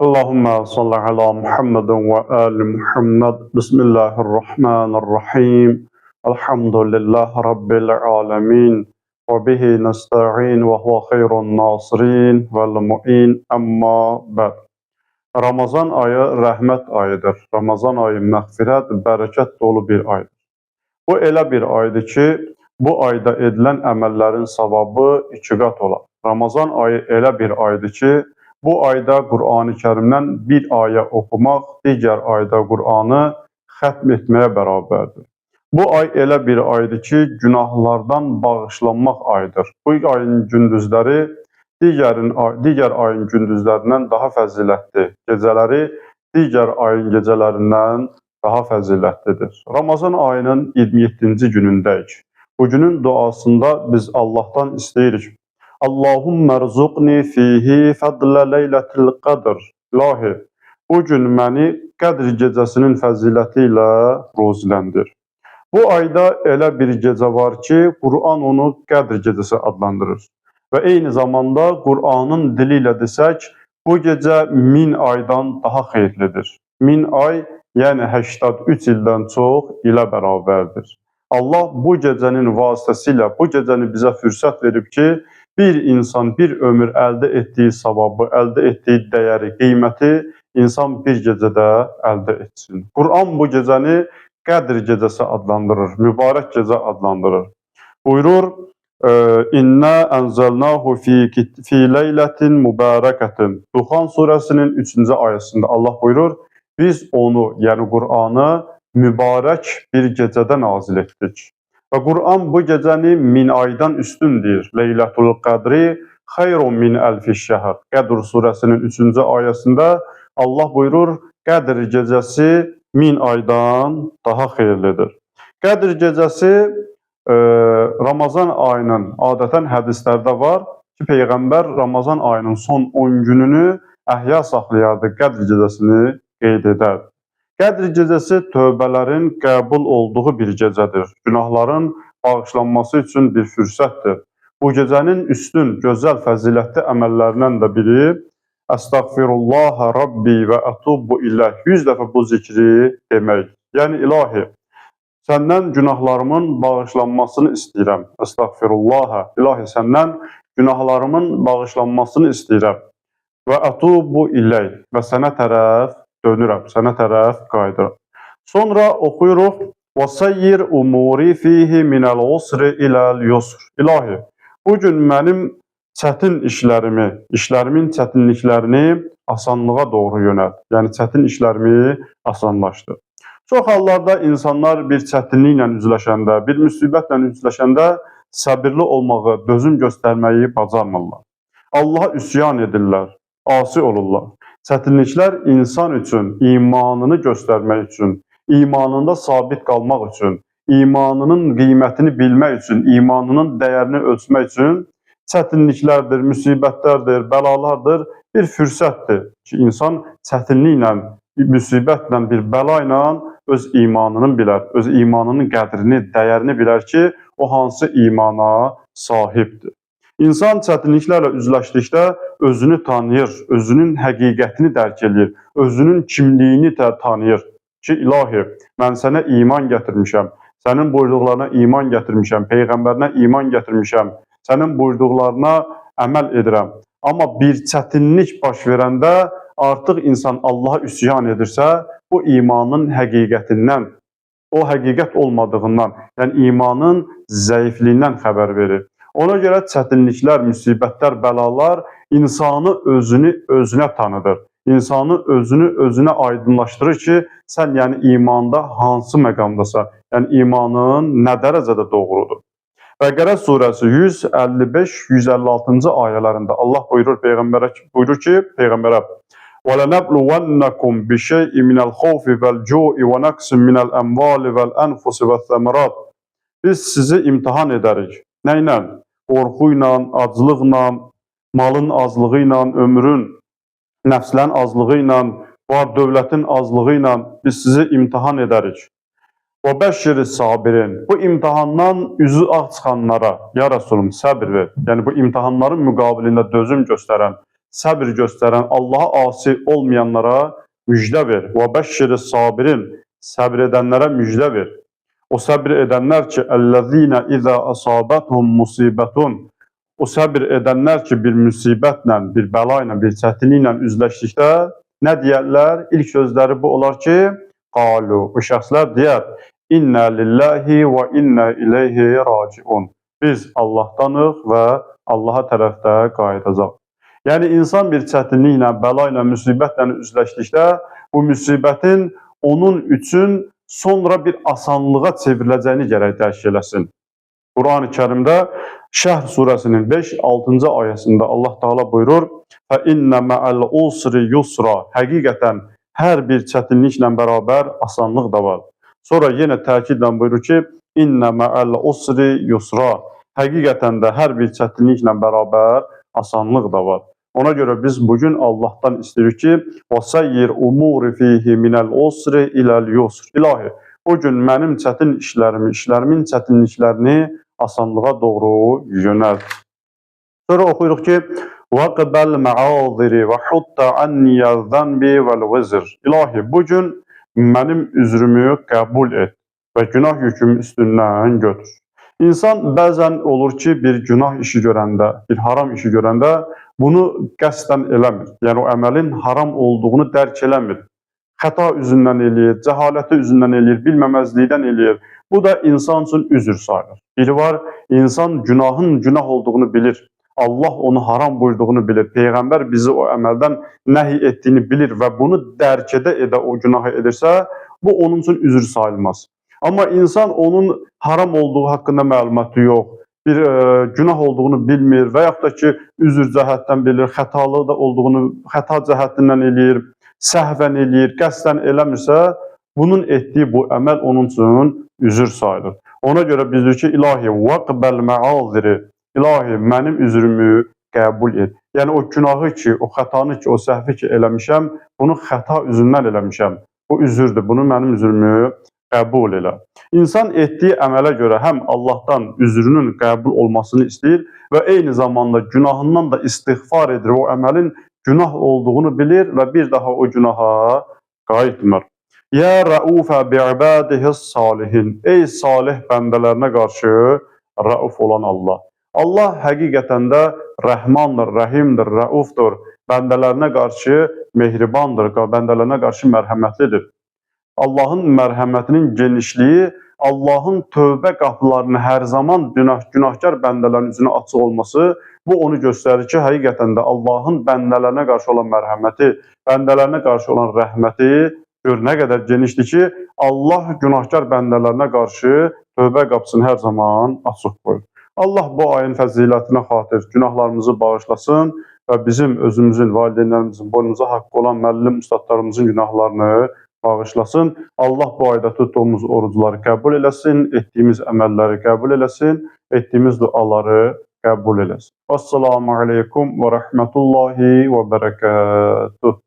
Allahümme salli ala Muhammedin ve ali Muhammed. Bismillahirrahmanirrahim. Elhamdülillahi Rabbil alemin. Ve bihi nesta'in ve huve hayrun nasirin vel mu'in. Amma ba'd. Ramazan ayı rəhmət ayıdır. Ramazan ayı məğfirət, bərəkət dolu bir aydır. Bu elə bir aydır ki, bu ayda edilən əməllərin savabı 2 qat olar. Ramazan ayı elə bir aydır ki, bu ayda Qur'an-ı Kərimdən bir ayə oxumaq, digər ayda Qur'anı xətm etməyə bərabərdir. Bu ay elə bir aydır ki, günahlardan bağışlanmaq ayıdır. Bu ayın gündüzləri digər ayın gündüzlərindən daha fəzilətli, gecələri digər ayın gecələrindən daha fəzilətlidir. Ramazan ayının 27-ci günündəyik. Bugünün duasında biz Allah'tan isteyirik. Allahümme rzuqni fihi fadlə leylətil qadr. İlahi, bugün məni Qədr gecəsinin fəziləti ilə ruziləndir. Bu ayda elə bir gecə var ki, Qur'an onu Qədr gecəsi adlandırır. Və eyni zamanda Qur'anın dili ilə desək, bu gecə 1000 aydan daha xeyirlidir. 1000 ay, yəni 83 ildən çox ilə bərabərdir. Allah bu gecənin vasitəsilə bu gecəni bizə fürsət verib ki, bir insan bir ömür əldə etdiyi savabı, əldə etdiyi dəyəri, qiyməti insan bir gecədə əldə etsin. Qur'an bu gecəni Qədr gecəsi adlandırır, mübarək gecə adlandırır. Buyurur, İnna ənzəlnahu fi leylətin mübarəkətin. Duxan surəsinin 3-cü ayəsində Allah buyurur, biz onu, yəni Qur'anı mübarək bir gecədə nazil etdik. Və Qur'an bu gecəni 1000 aydan üstün deyir. Leylətul Qədri xeyrun min əlfi şəhr. Qədr surəsinin 3-cü ayəsində Allah buyurur, Qədr gecəsi 1000 aydan daha xeyirlidir. Qədr gecəsi Ramazan ayının adətən hədislərdə var ki, Peyğəmbər Ramazan ayının son 10 gününü əhya saxlayardı, Qədr gecəsini qeyd edərdi. Qədr gecəsi tövbələrin qəbul olduğu bir gecədir. Günahların bağışlanması üçün bir fürsətdir. Bu gecənin üstün, gözəl, fəzilətli əməllərindən də biri Əstəğfirullah Rabbi və ətubu iləh. 100 dəfə bu zikri demək. Yəni ilahi, səndən günahlarımın bağışlanmasını istəyirəm. Əstəğfirullah, ilahi səndən günahlarımın bağışlanmasını istəyirəm. Və ətubu iləh və sənə tərəf dönürəm, sənə tərəf qayıdıram. Sonra oxuyuruq وَسَيِّرْ umuri fihi minəl usri iləl yusr. İlahi, bugün mənim çətin işlərimin çətinliklərini asanlığa doğru yönəl. Yəni çətin işlərimi asanlaşdır. Çox hallarda insanlar bir çətinliklə üzləşəndə, bir müsibətlə üzləşəndə səbirli olmağı, dözüm göstərməyi bacarmırlar. Allaha üsyan edirlər, asi olurlar. Çətinliklər insan üçün, imanını göstərmək üçün, imanında sabit qalmaq üçün, imanının qiymətini bilmək üçün, imanının dəyərini ölçmək üçün çətinliklərdir, müsibətlərdir, bəlalardır, bir fürsətdir ki, insan çətinliklə, müsibətlə, bir bəla ilə öz imanını bilər, öz imanının qədrini, dəyərini bilər ki, o hansı imana sahibdir. İnsan çətinliklərlə üzləşdikdə özünü tanıyır, özünün həqiqətini dərk edir, özünün kimliyini tanıyır ki, ilahi, mən sənə iman gətirmişəm, sənin buyurduqlarına iman gətirmişəm, Peyğəmbərinə iman gətirmişəm, sənin buyurduqlarına əməl edirəm. Amma bir çətinlik baş verəndə artıq insan Allaha üsyan edirsə, bu imanın həqiqətindən, o həqiqət olmadığından, yəni imanın zəifliyindən xəbər verir. Ona görə çətinliklər, müsibətlər, bəlalar insanı özünə tanıdır. İnsanı özünə aydınlaşdırır ki, sən yəni imanda hansı məqamdasan, yəni imanın nə dərəcədə doğrudur. Bəqərə surəsi 155-156-cı ayələrində Allah buyurur ki, Peyğəmbərə وَلَنَبْلُوَنَّكُمْ بِشَيْءٍ مِنَ الْخَوْفِ وَالْجُوعِ وَنَقْصٍ مِنَ الْأَمْوَالِ وَالْأَنْفُسِ وَالثَّمَرَاتِ. Biz sizi imtihan edərik. Nə ilə? Qorxu ilə, aclıqla, malın azlığı ilə, ömrün, nəfslərin azlığı ilə, var dövlətin azlığı ilə biz sizi imtihan edərik. وَبَشِّرِ sabirin. Bu imtihandan üzü ağ çıxanlara, ya Rasulum, səbir ver. Yəni bu imtihanların müqabilində dözüm göstərən, səbir göstərən, Allaha asi olmayanlara müjdə ver. Və bəşşiris sabirin, səbr edənlərə müjdə ver. O səbr edənlər ki, əllezine izə asabethum musibetun, o səbr edənlər ki, bir müsibətlə, bir bəla ilə, bir çətinliklə üzləşdikdə nə deyərlər? İlk sözləri bu olar ki, qalu, bu şəxslər deyər, İnnə lillahi və innə ileyhi raciun. Biz Allahdanıq və Allaha tərəfdə qayıdacaq. Yəni, insan bir çətinliklə, bəla ilə, müsibətlə üzləşdikdə, bu müsibətin onun üçün sonra bir asanlığa çevriləcəyini gərək dərk eləsin. Quran-ı Kərimdə Şəhr surəsinin 5-6-cı ayəsində Allah Teala buyurur, فَإِنَّ مَعَ الْعُسْرِ يُسْرًا. Həqiqətən, hər bir çətinliklə bərabər asanlıq da var. Sonra yenə təkidlə buyurur ki, İnnə mə'əl usri yusra. Həqiqətən də hər bir çətinliklə bərabər asanlıq da var. Ona görə biz bugün Allahdan istəyirik ki, وَسَيِّرْ umuri fihi minəl usri iləl yusr. İlahi, o gün mənim çətin işlərimin çətinliklərini asanlığa doğru yönəlt. Sonra oxuyuruq ki, وَقْبَلْ مَعَاذِرِ وَحُطَّ عَنِّيَ الذَّنْبِ وَالْوِزْرِ. İlahi, bugün mənim üzrümü qəbul et və günah yükümü üstündən götür. İnsan bəzən olur ki, bir günah işi görəndə, bir haram işi görəndə bunu qəsdən eləmir. Yəni, o əməlin haram olduğunu dərk eləmir. Xəta üzündən eləyir, cəhaləti üzündən eləyir, bilməməzlikdən eləyir. Bu da insan üçün üzr sayılır. Biri var, insan günahın günah olduğunu bilir. Allah onu haram buyurduğunu bilir. Peyğəmbər bizi o əməldən nəhi etdiyini bilir və bunu dərk edə o günahı edirsə, bu onun üçün üzr sayılmaz. Amma insan onun haram olduğu haqqında məlumatı yox, bir günah olduğunu bilmir və yaxud da ki, üzr cəhətdən bilir, xətalı da olduğunu, xəta cəhətindən eləyir, səhvən eləyir, qəsdən eləmirsə, bunun etdiyi bu əməl onun üçün üzr sayılır. Ona görə biz deyir ki, ilahi, vəqbəl məaziri, İlahi, mənim üzrümü qəbul et. Yəni, o günahı ki, o xətanı ki, o səhvi ki eləmişəm, bunu xəta üzündən eləmişəm. Bu üzrdür, bunu mənim üzrümü qəbul elə. İnsan etdiyi əmələ görə həm Allahdan üzrünün qəbul olmasını istəyir və eyni zamanda günahından da istiğfar edir. O əməlin günah olduğunu bilir və bir daha o günaha qayıtmır. Yə rəufə bi'ibadihis salihin. Ey salih bəndələrinə qarşı rəuf olan Allah. Allah həqiqətən də rəhmandır, rəhimdir, rəufdur, bəndələrinə qarşı mehribandır, bəndələrinə qarşı mərhəmətlidir. Allahın mərhəmətinin genişliyi, Allahın tövbə qapılarını hər zaman günahkar bəndələrin üzünə açıq olması, bu onu göstərir ki, həqiqətən də Allahın bəndələrinə qarşı olan mərhəməti, bəndələrinə qarşı olan rəhməti gör nə qədər genişdir ki, Allah günahkar bəndələrinə qarşı tövbə qapısını hər zaman açıq qoyur. Allah bu ayın fəzilətinə xatir günahlarımızı bağışlasın və bizim özümüzün, valideynlərimizin, boynumuza haqqı olan müəllim ustadlarımızın günahlarını bağışlasın. Allah bu ayda tutduğumuz orucları qəbul eləsin, etdiyimiz əməlləri qəbul eləsin, etdiyimiz duaları qəbul eləsin. Assalamu aleykum və rəhmətullahi və bərəkətuh.